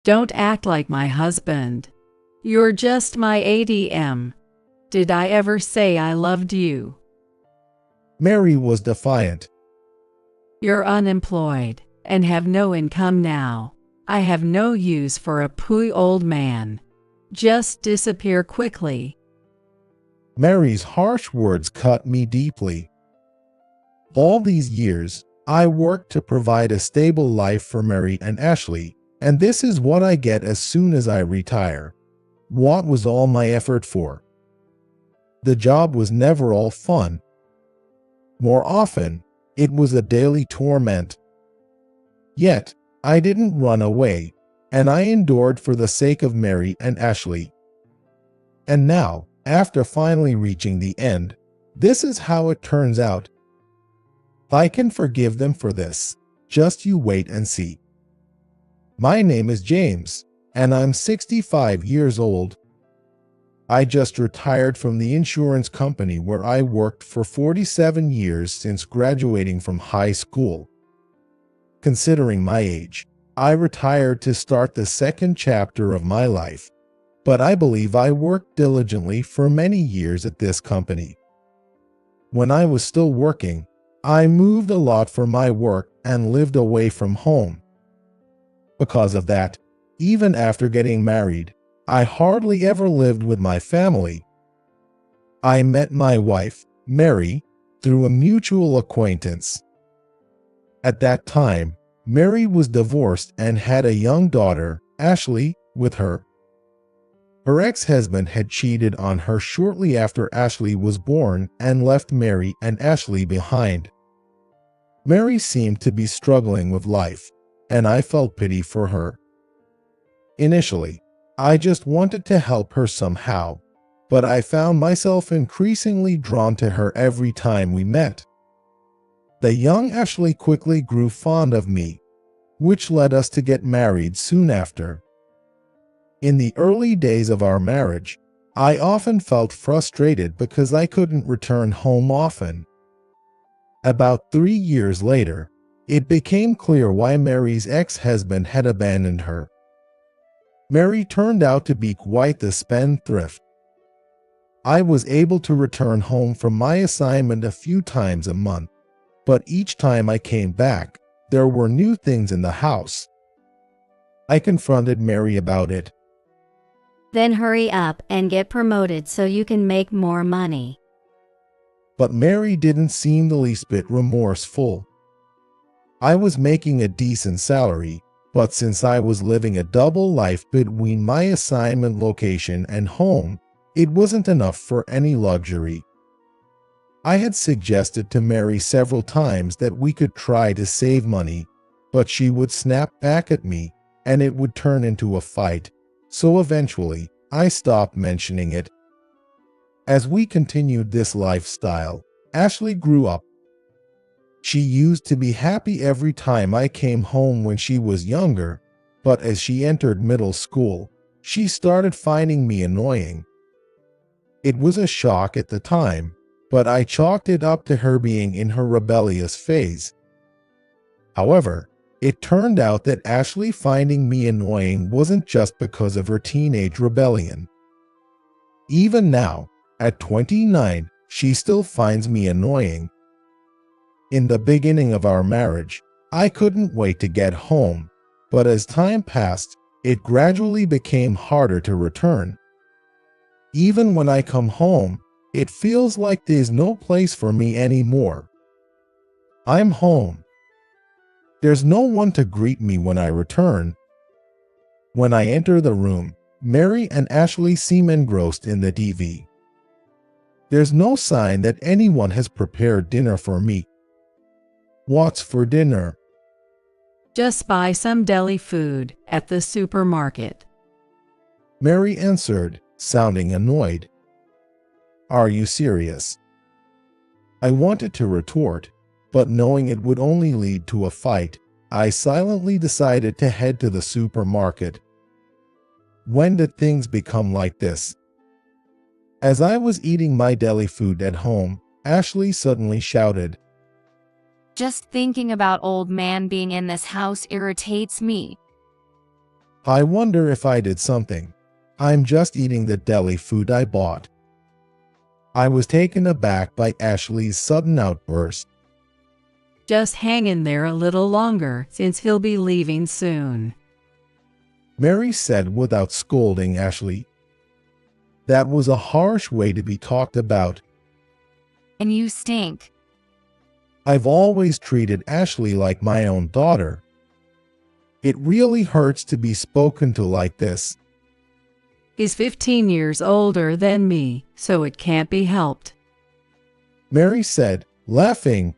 Don't act like my husband. You're just my ATM. Did I ever say I loved you? Mary was defiant. You're unemployed and have no income now. I have no use for a pooey old man. Just disappear quickly. Mary's harsh words cut me deeply. All these years, I worked to provide a stable life for Mary and Ashley, and this is what I get as soon as I retire. What was all my effort for? The job was never all fun. More often, it was a daily torment. Yet, I didn't run away, and I endured for the sake of Mary and Ashley. And now, after finally reaching the end, this is how it turns out. I can forgive them for this. Just you wait and see. My name is James, and I'm 65 years old. I just retired from the insurance company where I worked for 47 years since graduating from high school. Considering my age, I retired to start the second chapter of my life, but I believe I worked diligently for many years at this company. When I was still working, I moved a lot for my work and lived away from home. Because of that, even after getting married, I hardly ever lived with my family. I met my wife, Mary, through a mutual acquaintance. At that time, Mary was divorced and had a young daughter, Ashley, with her. Her ex-husband had cheated on her shortly after Ashley was born and left Mary and Ashley behind. Mary seemed to be struggling with life, and I felt pity for her. Initially, I just wanted to help her somehow, but I found myself increasingly drawn to her every time we met. The young Ashley quickly grew fond of me, which led us to get married soon after. In the early days of our marriage, I often felt frustrated because I couldn't return home often. About 3 years later, it became clear why Mary's ex-husband had abandoned her. Mary turned out to be quite the spendthrift. I was able to return home from my assignment a few times a month, but each time I came back, there were new things in the house. I confronted Mary about it. Then hurry up and get promoted so you can make more money. But Mary didn't seem the least bit remorseful. I was making a decent salary, but since I was living a double life between my assignment location and home, it wasn't enough for any luxury. I had suggested to Mary several times that we could try to save money, but she would snap back at me, and it would turn into a fight, so eventually I stopped mentioning it. As we continued this lifestyle, Ashley grew up. She used to be happy every time I came home when she was younger, but as she entered middle school, she started finding me annoying. It was a shock at the time, but I chalked it up to her being in her rebellious phase. However, it turned out that Ashley finding me annoying wasn't just because of her teenage rebellion. Even now, at 29, she still finds me annoying. In the beginning of our marriage, I couldn't wait to get home, but as time passed, it gradually became harder to return. Even when I come home, it feels like there's no place for me anymore. I'm home. There's no one to greet me when I return. When I enter the room, Mary and Ashley seem engrossed in the TV. There's no sign that anyone has prepared dinner for me. What's for dinner? Just buy some deli food at the supermarket. Mary answered, sounding annoyed. Are you serious? I wanted to retort, but knowing it would only lead to a fight, I silently decided to head to the supermarket. When did things become like this? As I was eating my deli food at home, Ashley suddenly shouted, Just thinking about old man being in this house irritates me. I wonder if I did something. I'm just eating the deli food I bought. I was taken aback by Ashley's sudden outburst. Just hang in there a little longer since he'll be leaving soon. Mary said without scolding Ashley. That was a harsh way to be talked about. And you stink. I've always treated Ashley like my own daughter. It really hurts to be spoken to like this. He's 15 years older than me, so it can't be helped. Mary said, laughing.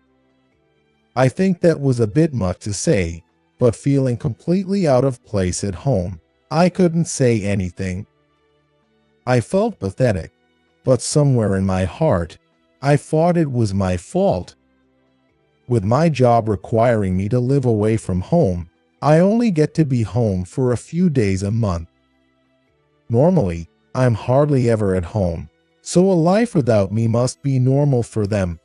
I think that was a bit much to say, but feeling completely out of place at home, I couldn't say anything. I felt pathetic, but somewhere in my heart, I thought it was my fault. With my job requiring me to live away from home, I only get to be home for a few days a month. Normally, I'm hardly ever at home, so a life without me must be normal for them.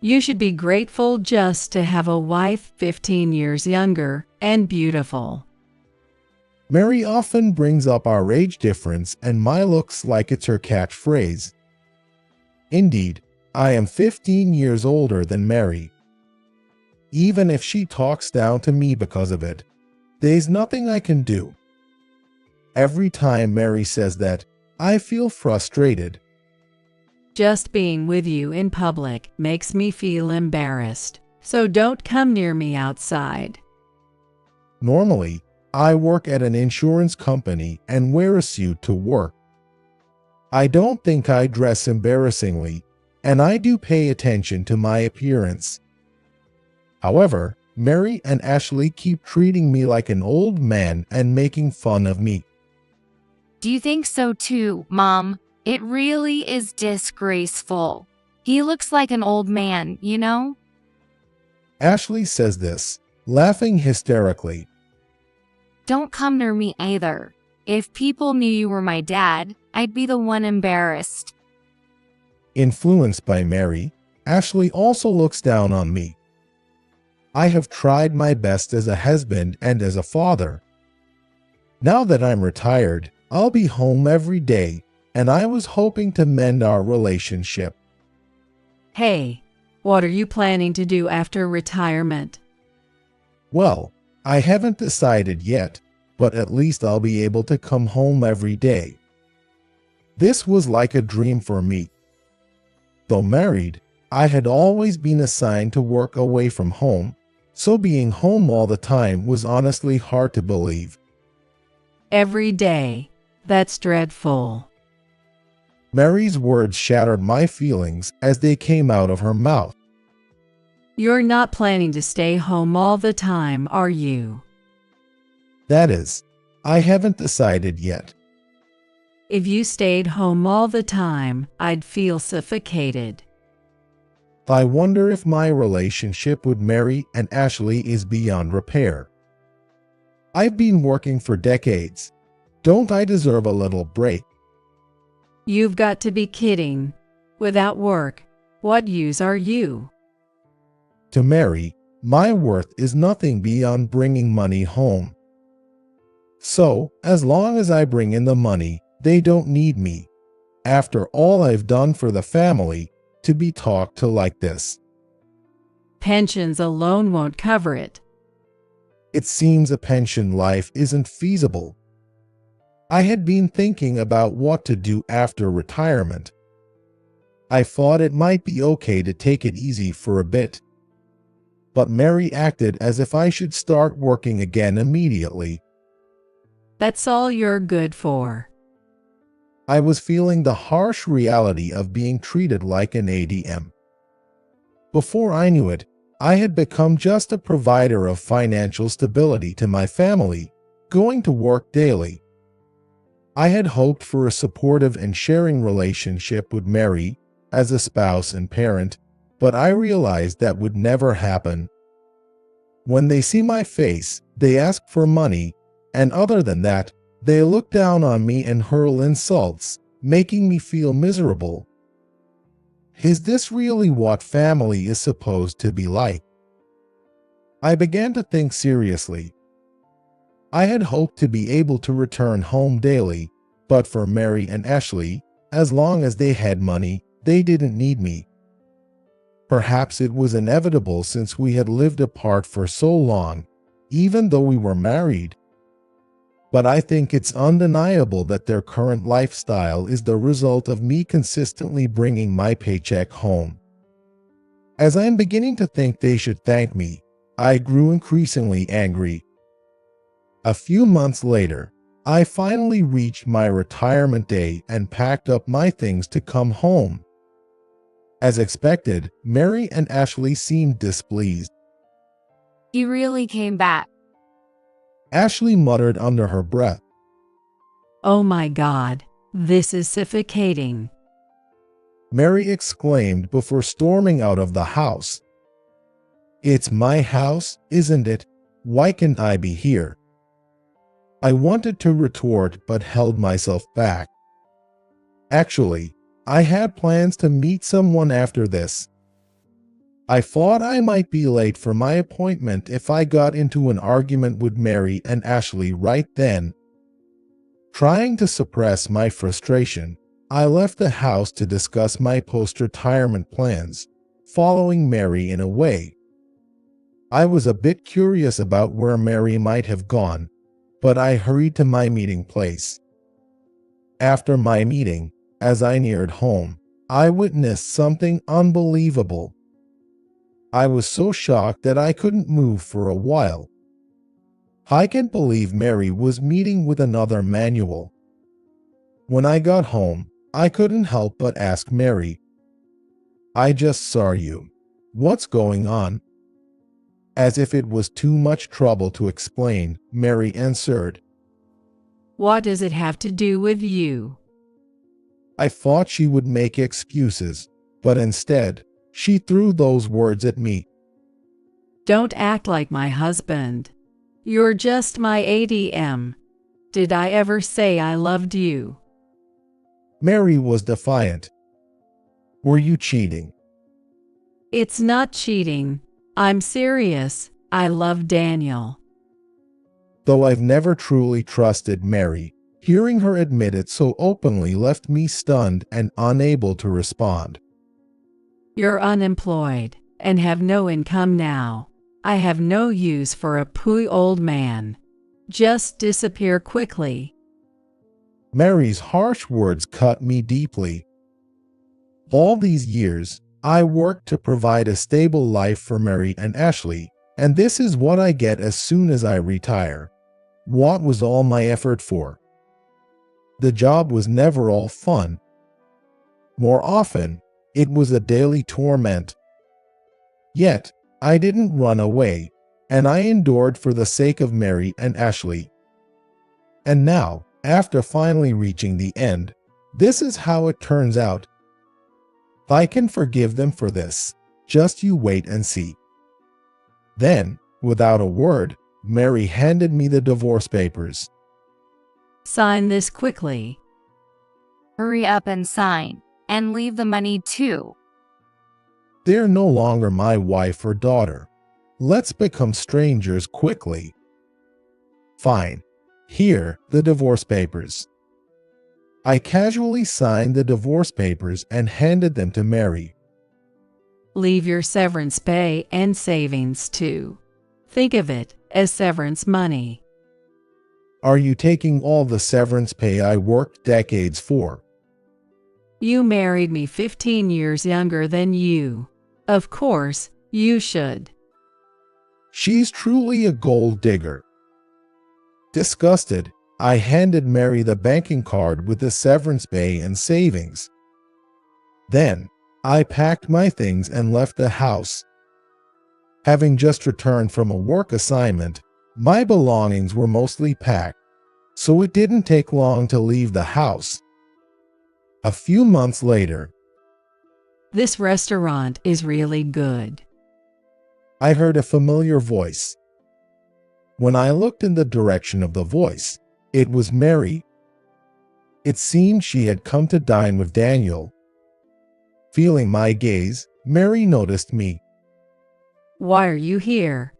You should be grateful just to have a wife 15 years younger and beautiful. Mary often brings up our age difference, and my looks like it's her catchphrase. Indeed, I am 15 years older than Mary. Even if she talks down to me because of it, there's nothing I can do. Every time Mary says that, I feel frustrated. Just being with you in public makes me feel embarrassed, so don't come near me outside. Normally, I work at an insurance company and wear a suit to work. I don't think I dress embarrassingly, and I do pay attention to my appearance. However, Mary and Ashley keep treating me like an old man and making fun of me. Do you think so too, Mom? It really is disgraceful. He looks like an old man, you know? Ashley says this, laughing hysterically. Don't come near me either. If people knew you were my dad, I'd be the one embarrassed. Influenced by Mary, Ashley also looks down on me. I have tried my best as a husband and as a father. Now that I'm retired, I'll be home every day, and I was hoping to mend our relationship. Hey, what are you planning to do after retirement? Well, I haven't decided yet, but at least I'll be able to come home every day. This was like a dream for me. Though married, I had always been assigned to work away from home, so being home all the time was honestly hard to believe. Every day. That's dreadful. Mary's words shattered my feelings as they came out of her mouth. You're not planning to stay home all the time, are you? That is, I haven't decided yet. If you stayed home all the time, I'd feel suffocated. I wonder if my relationship with Mary and Ashley is beyond repair. I've been working for decades. Don't I deserve a little break? You've got to be kidding. Without work, what use are you? To Mary, my worth is nothing beyond bringing money home. So, as long as I bring in the money, they don't need me. After all I've done for the family, to be talked to like this. Pensions alone won't cover it. It seems a pension life isn't feasible. I had been thinking about what to do after retirement. I thought it might be okay to take it easy for a bit. But Mary acted as if I should start working again immediately. That's all you're good for. I was feeling the harsh reality of being treated like an ATM. Before I knew it, I had become just a provider of financial stability to my family, going to work daily. I had hoped for a supportive and sharing relationship with Mary as a spouse and parent, but I realized that would never happen. When they see my face, they ask for money, and other than that, they look down on me and hurl insults, making me feel miserable. Is this really what family is supposed to be like? I began to think seriously. I had hoped to be able to return home daily, but for Mary and Ashley, as long as they had money, they didn't need me. Perhaps it was inevitable since we had lived apart for so long, even though we were married. But I think it's undeniable that their current lifestyle is the result of me consistently bringing my paycheck home. As I'm beginning to think they should thank me, I grew increasingly angry. A few months later, I finally reached my retirement day and packed up my things to come home. As expected, Mary and Ashley seemed displeased. He really came back. Ashley muttered under her breath. Oh my God, this is suffocating. Mary exclaimed before storming out of the house. It's my house, isn't it? Why can't I be here? I wanted to retort but held myself back. Actually, I had plans to meet someone after this. I thought I might be late for my appointment if I got into an argument with Mary and Ashley right then. Trying to suppress my frustration, I left the house to discuss my post-retirement plans, following Mary in a way. I was a bit curious about where Mary might have gone, but I hurried to my meeting place. After my meeting, as I neared home, I witnessed something unbelievable. I was so shocked that I couldn't move for a while. I can't believe Mary was meeting with another Manuel. When I got home, I couldn't help but ask Mary, I just saw you. What's going on? As if it was too much trouble to explain, Mary answered, What does it have to do with you? I thought she would make excuses, but instead, she threw those words at me. Don't act like my husband. You're just my ATM. Did I ever say I loved you? Mary was defiant. Were you cheating? It's not cheating. I'm serious. I love Daniel. Though I've never truly trusted Mary, hearing her admit it so openly left me stunned and unable to respond. You're unemployed and have no income now. I have no use for a pooey old man. Just disappear quickly. Mary's harsh words cut me deeply. All these years, I worked to provide a stable life for Mary and Ashley, and this is what I get as soon as I retire. What was all my effort for? The job was never all fun. More often, it was a daily torment. Yet, I didn't run away, and I endured for the sake of Mary and Ashley. And now, after finally reaching the end, this is how it turns out. I can forgive them for this. Just you wait and see. Then, without a word, Mary handed me the divorce papers. Sign this quickly. Hurry up and sign. And leave the money too. They're no longer my wife or daughter. Let's become strangers quickly. Fine. Here, the divorce papers. I casually signed the divorce papers and handed them to Mary. Leave your severance pay and savings too. Think of it as severance money. Are you taking all the severance pay I worked decades for? You married me 15 years younger than you. Of course, you should. She's truly a gold digger. Disgusted, I handed Mary the banking card with the severance pay and savings. Then, I packed my things and left the house. Having just returned from a work assignment, my belongings were mostly packed, so it didn't take long to leave the house. A few months later, This restaurant is really good. I heard a familiar voice. When I looked in the direction of the voice, it was Mary. It seemed she had come to dine with Daniel. Feeling my gaze, Mary noticed me. Why are you here?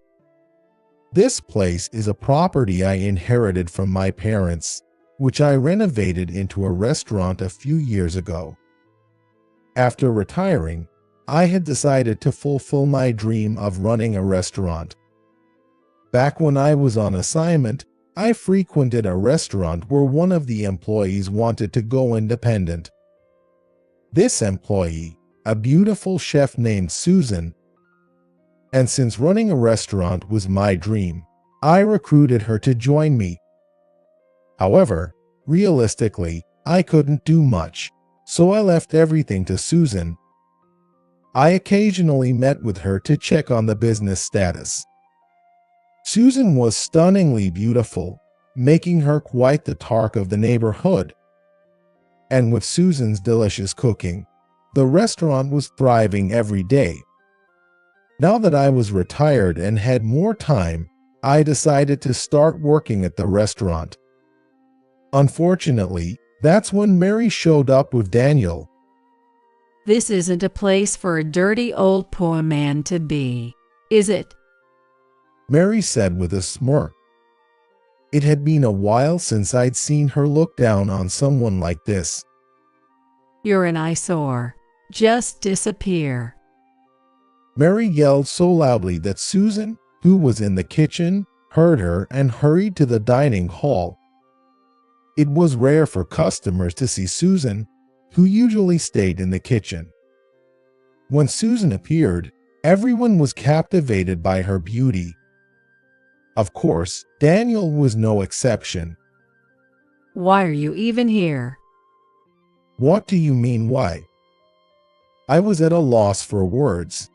This place is a property I inherited from my parents, which I renovated into a restaurant a few years ago. After retiring, I had decided to fulfill my dream of running a restaurant. Back when I was on assignment, I frequented a restaurant where one of the employees wanted to go independent. This employee, a beautiful chef named Susan, and since running a restaurant was my dream, I recruited her to join me. However, realistically, I couldn't do much, so I left everything to Susan. I occasionally met with her to check on the business status. Susan was stunningly beautiful, making her quite the talk of the neighborhood. And with Susan's delicious cooking, the restaurant was thriving every day. Now that I was retired and had more time, I decided to start working at the restaurant. Unfortunately, that's when Mary showed up with Daniel. This isn't a place for a dirty old poor man to be, is it? Mary said with a smirk. It had been a while since I'd seen her look down on someone like this. You're an eyesore. Just disappear. Mary yelled so loudly that Susan, who was in the kitchen, heard her and hurried to the dining hall. It was rare for customers to see Susan, who usually stayed in the kitchen. When Susan appeared, everyone was captivated by her beauty. Of course, Daniel was no exception. Why are you even here? What do you mean, why? I was at a loss for words.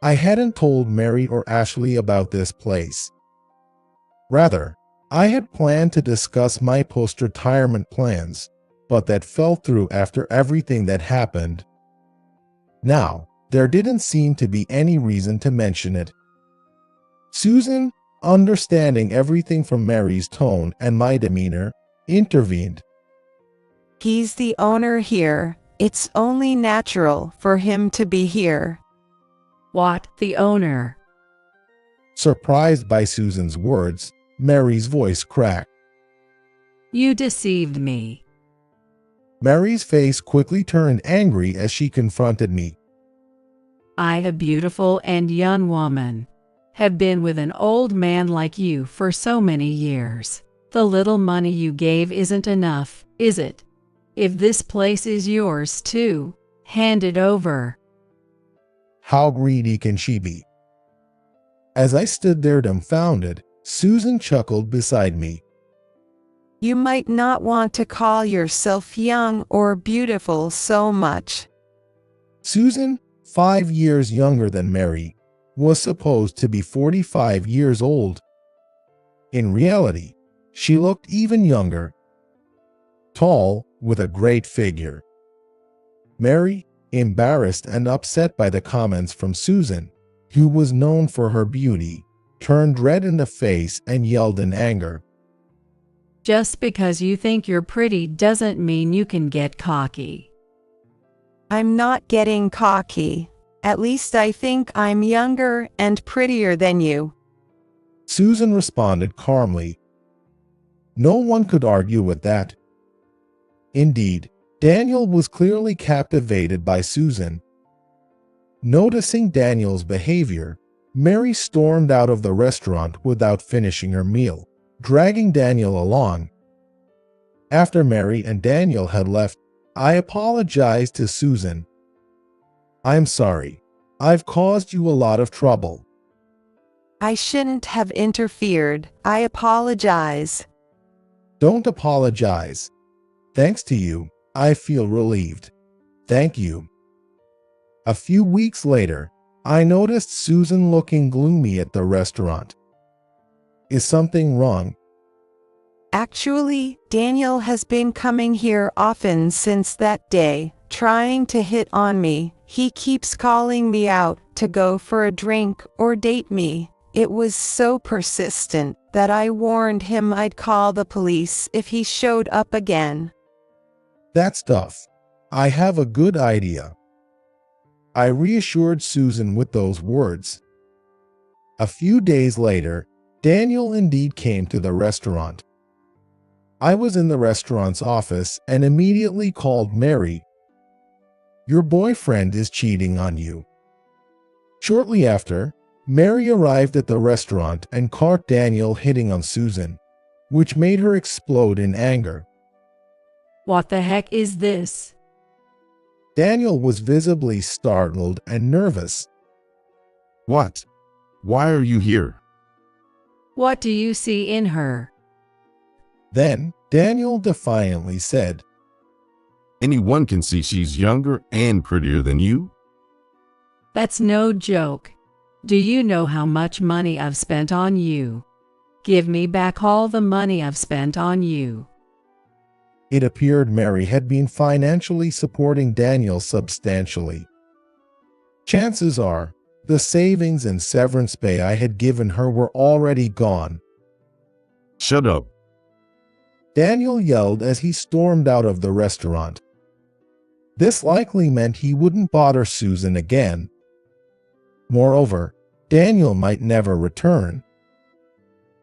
I hadn't told Mary or Ashley about this place. Rather, I had planned to discuss my post-retirement plans, but that fell through after everything that happened. Now, there didn't seem to be any reason to mention it. Susan, understanding everything from Mary's tone and my demeanor, intervened. He's the owner here. It's only natural for him to be here. What, the owner? Surprised by Susan's words, Mary's voice cracked. You deceived me. Mary's face quickly turned angry as she confronted me. I, a beautiful and young woman, have been with an old man like you for so many years. The little money you gave isn't enough, is it? If this place is yours too, hand it over. How greedy can she be? As I stood there dumbfounded, Susan chuckled beside me. You might not want to call yourself young or beautiful so much. Susan, 5 years younger than Mary, was supposed to be 45 years old. In reality, she looked even younger. Tall, with a great figure. Mary, embarrassed and upset by the comments from Susan, who was known for her beauty, turned red in the face and yelled in anger. Just because you think you're pretty doesn't mean you can get cocky. I'm not getting cocky. At least I think I'm younger and prettier than you. Susan responded calmly. No one could argue with that. Indeed, Daniel was clearly captivated by Susan. Noticing Daniel's behavior, Mary stormed out of the restaurant without finishing her meal, dragging Daniel along. After Mary and Daniel had left, I apologized to Susan. I'm sorry. I've caused you a lot of trouble. I shouldn't have interfered. I apologize. Don't apologize. Thanks to you, I feel relieved. Thank you. A few weeks later, I noticed Susan looking gloomy at the restaurant. Is something wrong? Actually, Daniel has been coming here often since that day, trying to hit on me. He keeps calling me out to go for a drink or date me. It was so persistent that I warned him I'd call the police if he showed up again. That's tough. I have a good idea. I reassured Susan with those words. A few days later, Daniel indeed came to the restaurant. I was in the restaurant's office and immediately called Mary. "Your boyfriend is cheating on you." Shortly after, Mary arrived at the restaurant and caught Daniel hitting on Susan, which made her explode in anger. What the heck is this? Daniel was visibly startled and nervous. What? Why are you here? What do you see in her? Then Daniel defiantly said, Anyone can see she's younger and prettier than you. That's no joke. Do you know how much money I've spent on you? Give me back all the money I've spent on you. It appeared Mary had been financially supporting Daniel substantially. Chances are, the savings and severance pay I had given her were already gone. Shut up. Daniel yelled as he stormed out of the restaurant. This likely meant he wouldn't bother Susan again. Moreover, Daniel might never return.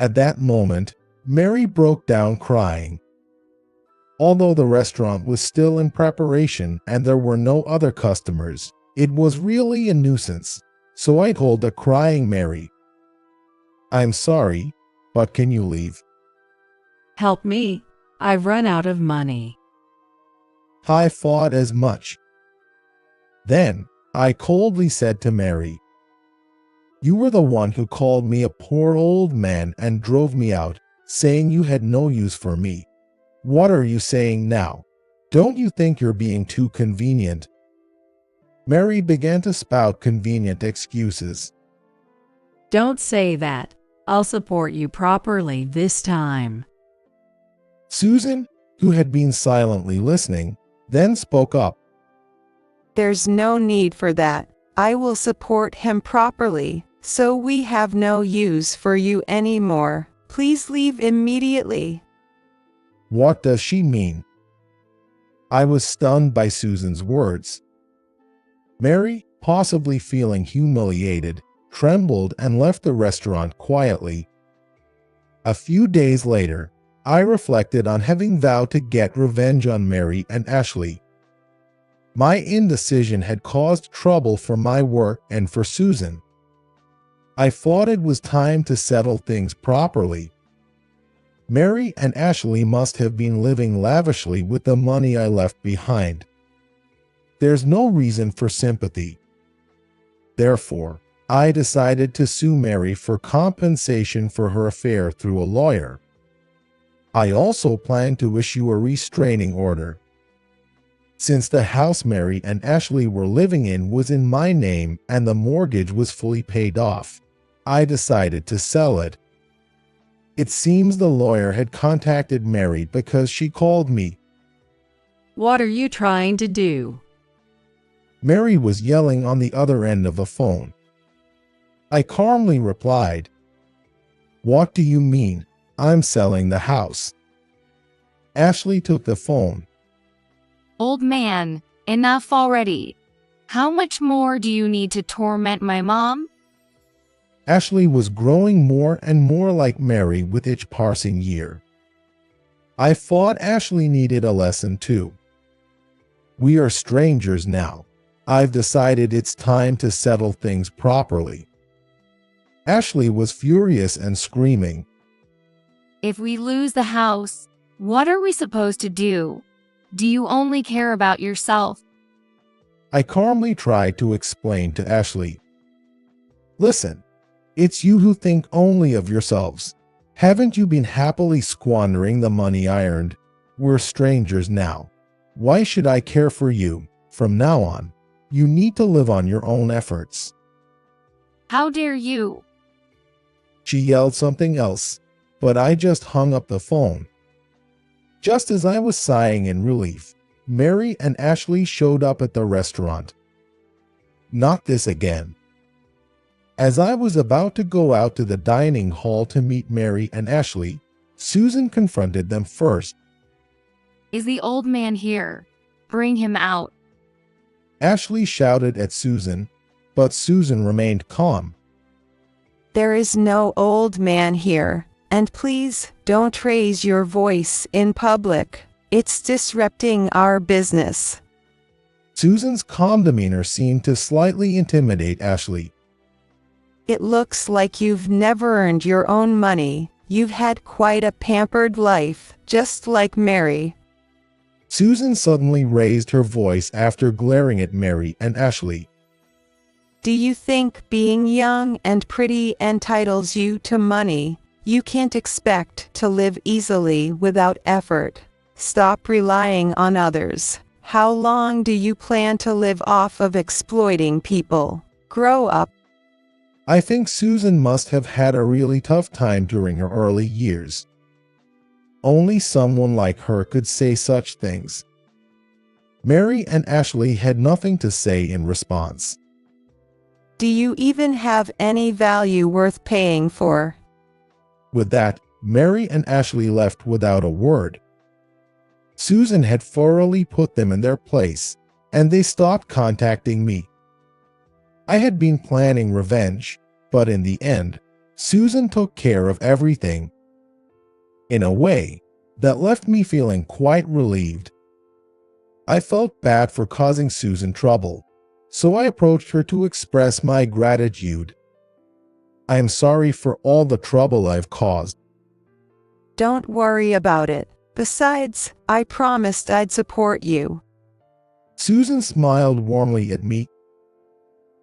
At that moment, Mary broke down crying. Although the restaurant was still in preparation and there were no other customers, it was really a nuisance, so I told the crying Mary, "I'm sorry, but can you leave?" Help me. I've run out of money. I thought as much. Then I coldly said to Mary, "You were the one who called me a poor old man and drove me out, saying you had no use for me. What are you saying now? Don't you think you're being too convenient?" Mary began to spout convenient excuses. Don't say that. I'll support you properly this time. Susan, who had been silently listening, then spoke up. There's no need for that. I will support him properly, so we have no use for you anymore. Please leave immediately. What does she mean? I was stunned by Susan's words. Mary, possibly feeling humiliated, trembled and left the restaurant quietly. A few days later, I reflected on having vowed to get revenge on Mary and Ashley. My indecision had caused trouble for my work and for Susan. I thought it was time to settle things properly. Mary and Ashley must have been living lavishly with the money I left behind. There's no reason for sympathy. Therefore, I decided to sue Mary for compensation for her affair through a lawyer. I also plan to issue a restraining order. Since the house Mary and Ashley were living in was in my name and the mortgage was fully paid off, I decided to sell it. It seems the lawyer had contacted Mary because she called me. What are you trying to do? Mary was yelling on the other end of the phone. I calmly replied, "What do you mean? I'm selling the house." Ashley took the phone. Old man, enough already. How much more do you need to torment my mom? Ashley was growing more and more like Mary with each passing year. I thought Ashley needed a lesson too. We are strangers now. I've decided it's time to settle things properly. Ashley was furious and screaming. If we lose the house, what are we supposed to do? Do you only care about yourself? I calmly tried to explain to Ashley. Listen, it's you who think only of yourselves. Haven't you been happily squandering the money I earned? We're strangers now. Why should I care for you? From now on, you need to live on your own efforts. How dare you? She yelled something else, but I just hung up the phone. Just as I was sighing in relief, Mary and Ashley showed up at the restaurant. Not this again. As I was about to go out to the dining hall to meet Mary and Ashley, Susan confronted them first. Is the old man here? Bring him out. Ashley shouted at Susan, but Susan remained calm. There is no old man here, and please don't raise your voice in public. It's disrupting our business. Susan's calm demeanor seemed to slightly intimidate Ashley. It looks like you've never earned your own money. You've had quite a pampered life, just like Mary. Susan suddenly raised her voice after glaring at Mary and Ashley. Do you think being young and pretty entitles you to money? You can't expect to live easily without effort. Stop relying on others. How long do you plan to live off of exploiting people? Grow up. I think Susan must have had a really tough time during her early years. Only someone like her could say such things. Mary and Ashley had nothing to say in response. Do you even have any value worth paying for? With that, Mary and Ashley left without a word. Susan had thoroughly put them in their place, and they stopped contacting me. I had been planning revenge, but in the end, Susan took care of everything. In a way, that left me feeling quite relieved. I felt bad for causing Susan trouble, so I approached her to express my gratitude. I am sorry for all the trouble I've caused. Don't worry about it. Besides, I promised I'd support you. Susan smiled warmly at me.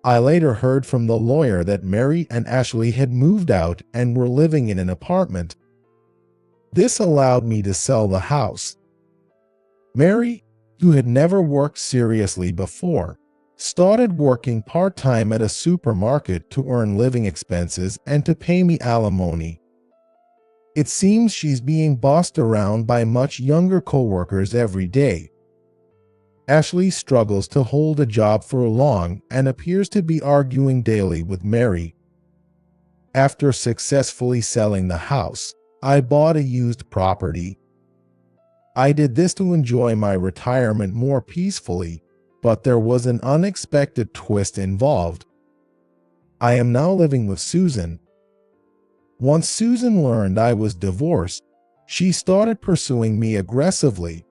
I later heard from the lawyer that Mary and Ashley had moved out and were living in an apartment. This allowed me to sell the house. Mary, who had never worked seriously before, started working part-time at a supermarket to earn living expenses and to pay me alimony. It seems she's being bossed around by much younger co-workers every day. Ashley struggles to hold a job for long and appears to be arguing daily with Mary. After successfully selling the house, I bought a used property. I did this to enjoy my retirement more peacefully, but there was an unexpected twist involved. I am now living with Susan. Once Susan learned I was divorced, she started pursuing me aggressively.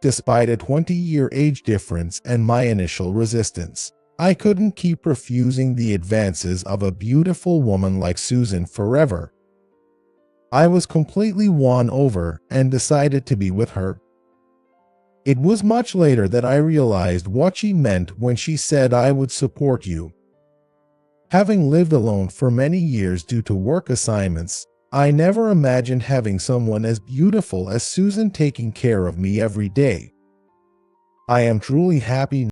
Despite a 20-year age difference and my initial resistance, I couldn't keep refusing the advances of a beautiful woman like Susan forever. I was completely won over and decided to be with her. It was much later that I realized what she meant when she said I would support you. Having lived alone for many years due to work assignments, I never imagined having someone as beautiful as Susan taking care of me every day. I am truly happy